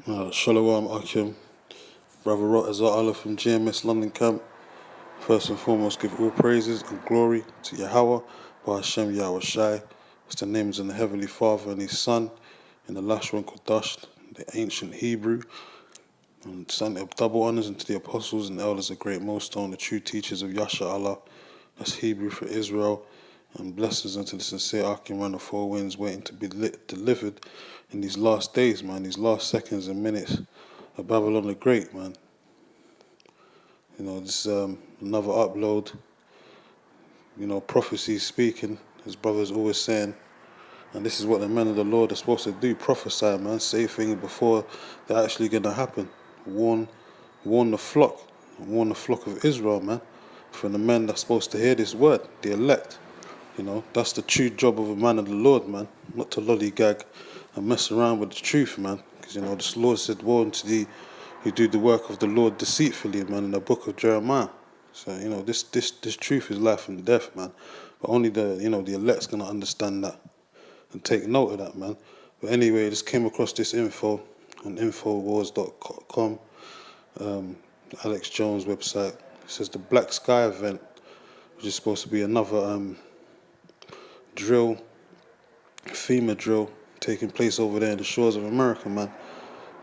Shalom Akim, Brother Rotazar Allah from GMS London Camp. First and foremost, give all praises and glory to Yahweh, Ba'Hashem Yahweh Shai. It's the names of the Heavenly Father and His Son, in the Lashon Kodash, the ancient Hebrew. And send up double honors into the apostles and elders of GreatMillStone, the true teachers of Yasha Allah. That's Hebrew for Israel. And blessings unto the sincere Akim run the four winds waiting to be delivered in these last days, man, these last seconds and minutes of Babylon the Great, man. You know, this another upload, you know, prophecy speaking, as brothers always saying. And this is what the men of the Lord are supposed to do, prophesy, man, say things before they're actually going to happen. Warn the flock of Israel, man, from the men that's supposed to hear this word, the elect. You know, that's the true job of a man of the Lord, man, not to lollygag and mess around with the truth, man. Because, you know, the Lord said, woe unto thee who do the work of the Lord deceitfully, man, in the book of Jeremiah. So, you know, this truth is life and death, man. But only the elect's going to understand that and take note of that, man. But anyway, just came across this info on infowars.com, Alex Jones' website. It says the Black Sky event, which is supposed to be another FEMA drill taking place over there in the shores of America, man.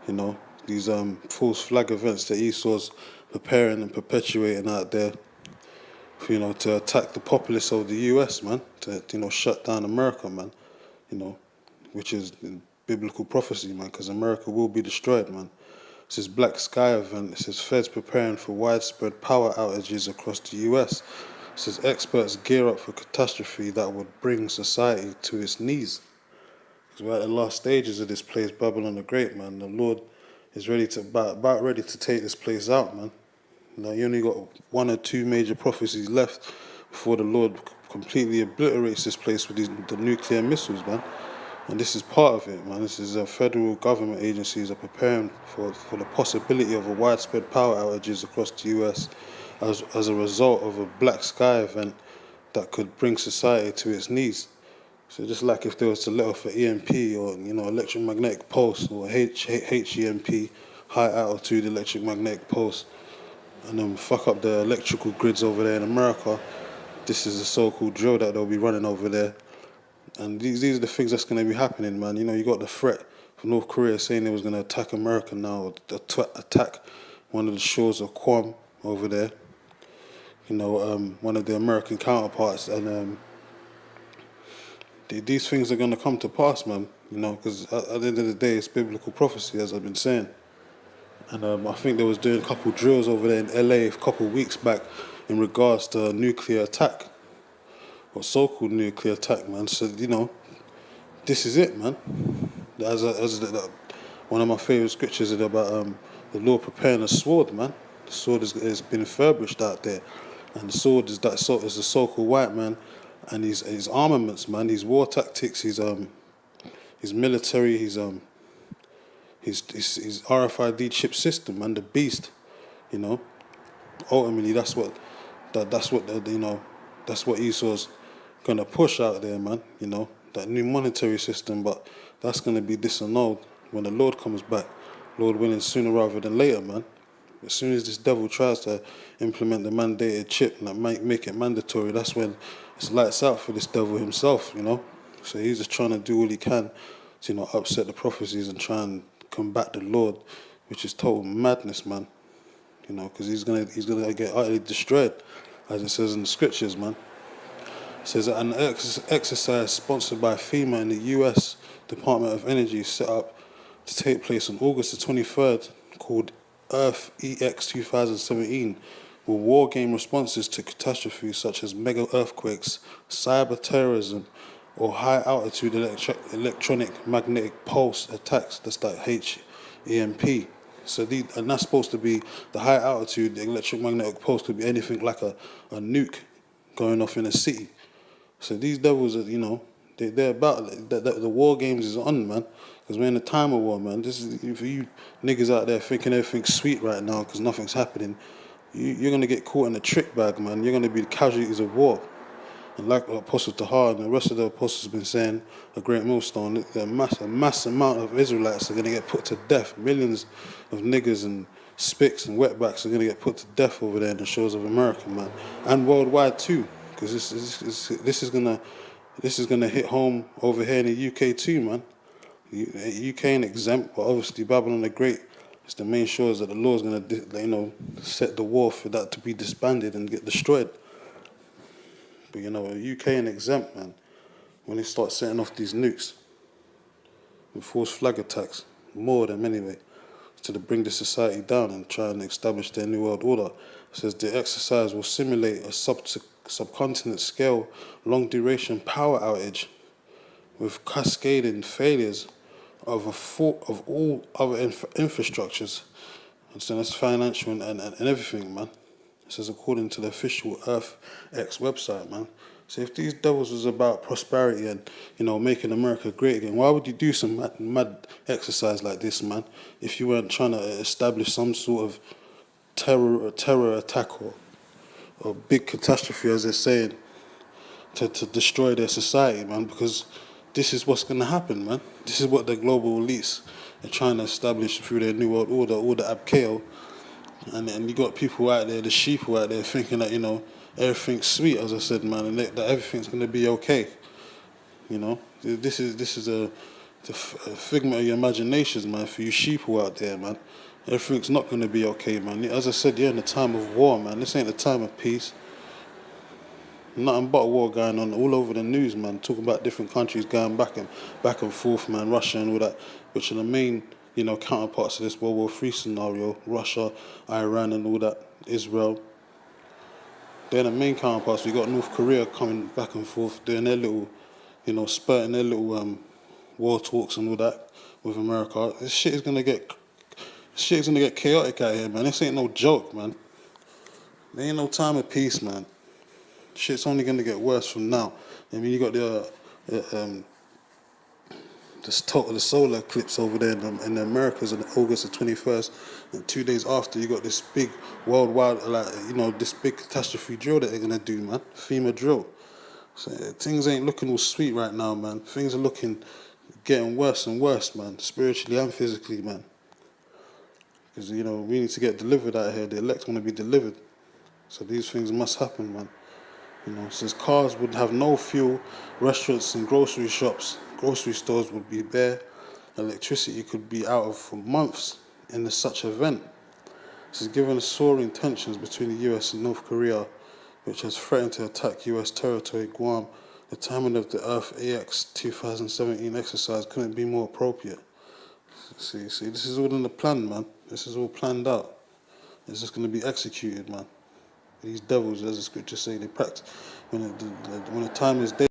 You know, these false flag events that Esau's preparing and perpetuating out there, you know, to attack the populace of the US, man, to, you know, shut down America, man, you know, which is biblical prophecy, man, because America will be destroyed, man. This is Black Sky event. It says feds preparing for widespread power outages across the US. It says experts gear up for catastrophe that would bring society to its knees. Because we're at the last stages of this place, Babylon the Great, man. The Lord is ready to about ready to take this place out, man. You know, you only got one or two major prophecies left before the Lord completely obliterates this place with the nuclear missiles, man. And this is part of it, man. This is federal government agencies are preparing for the possibility of a widespread power outages across the US as a result of a Black Sky event that could bring society to its knees. So just like if there was to let off an EMP or, you know, electromagnetic pulse or HEMP, high altitude electromagnetic pulse, and then fuck up the electrical grids over there in America, this is a so-called drill that they'll be running over there. And these are the things that's going to be happening, man. You know, you got the threat from North Korea saying they was going to attack America now, or attack one of the shores of Guam over there. You know, one of the American counterparts, and these things are going to come to pass, man. You know, because at the end of the day, it's biblical prophecy, as I've been saying. And I think they was doing a couple drills over there in LA a couple of weeks back in regards to a nuclear attack, or so-called nuclear attack, man. So, you know, this is it, man. One of my favorite scriptures is about the Lord preparing a sword, man. The sword has been furbished out there, and the sword is the so-called white man, and his armaments, man, his war tactics, his military, his RFID chip system, man, the beast. You know, ultimately that's what Esau's gonna push out there, man. You know, that new monetary system, but that's gonna be disannulled when the Lord comes back. Lord willing, sooner rather than later, man. As soon as this devil tries to implement the mandated chip and make it mandatory, that's when it's lights out for this devil himself, you know. So he's just trying to do all he can to, you know, upset the prophecies and try and combat the Lord, which is total madness, man. You know, because he's gonna get utterly destroyed, as it says in the scriptures, man. It says that an exercise sponsored by FEMA in the U.S. Department of Energy is set up to take place on August the 23rd, called Earth EX 2017, with war game responses to catastrophes such as mega earthquakes, cyber terrorism, or high altitude electronic magnetic pulse attacks. That's like HEMP. So and that's supposed to be the high altitude. The electromagnetic pulse could be anything like a nuke going off in a city. So these devils are, you know, they're about the war games is on, man. Because we're in a time of war, man. This is for you niggas out there thinking everything's sweet right now because nothing's happening. You're gonna get caught in a trick bag, man. You're gonna be the casualties of war. And like Apostle Tahar and the rest of the apostles have been saying, a great millstone, a mass amount of Israelites are going to get put to death. Millions of niggers and spicks and wetbacks are going to get put to death over there in the shores of America, man, and worldwide too, because this is gonna hit home over here in the UK too, man. UK ain't exempt, but obviously Babylon the Great is the main shores that the Lord's gonna set the war for that to be disbanded and get destroyed. But UK ain't exempt, man. When they start setting off these nukes and false flag attacks, more of them anyway, to bring the society down and try and establish their new world order. It says the exercise will simulate a subcontinent scale, long duration power outage with cascading failures of all other infrastructures. And so that's financial and everything, man. This is according to the official Earth X website, man. So if these devils was about prosperity and, making America great again, why would you do some mad exercise like this, man, if you weren't trying to establish some sort of terror attack or big catastrophe, as they're saying, to destroy their society, man? Because this is what's going to happen, man. This is what the global elites are trying to establish through their new world order, all the abkeo. And you got people out there, the sheeple out there, thinking that, everything's sweet, as I said, man, and that everything's going to be okay. This is a figment of your imaginations, man, for you sheeple out there, man. Everything's not going to be okay, man. As I said, you're in a time of war, man. This ain't a time of peace. Nothing but war going on all over the news, man. Talking about different countries going back and forth, man. Russia and all that, which are the main, counterparts of this World War III scenario. Russia, Iran, and all that. Israel. They're the main counterparts. We got North Korea coming back and forth, doing their little, spurting their little war talks and all that with America. This shit is gonna get chaotic out here, man. This ain't no joke, man. There ain't no time of peace, man. Shit's only going to get worse from now. I mean, you got the solar eclipse over there in the Americas on August the 21st, and 2 days after, you got this big worldwide, this big catastrophe drill that they're going to do, man. FEMA drill. So things ain't looking all sweet right now, man. Things are getting worse and worse, man, spiritually and physically, man. Because, we need to get delivered out here. The elect want to be delivered. So these things must happen, man. Since cars would have no fuel, restaurants and grocery stores would be bare, electricity could be out of for months in such event. This is given the soaring tensions between the US and North Korea, which has threatened to attack US territory, Guam. The timing of the Earth AX 2017 exercise couldn't be more appropriate. See, this is all in the plan, man. This is all planned out. It's just going to be executed, man. These devils, as the scriptures say, they practice. When the time is there.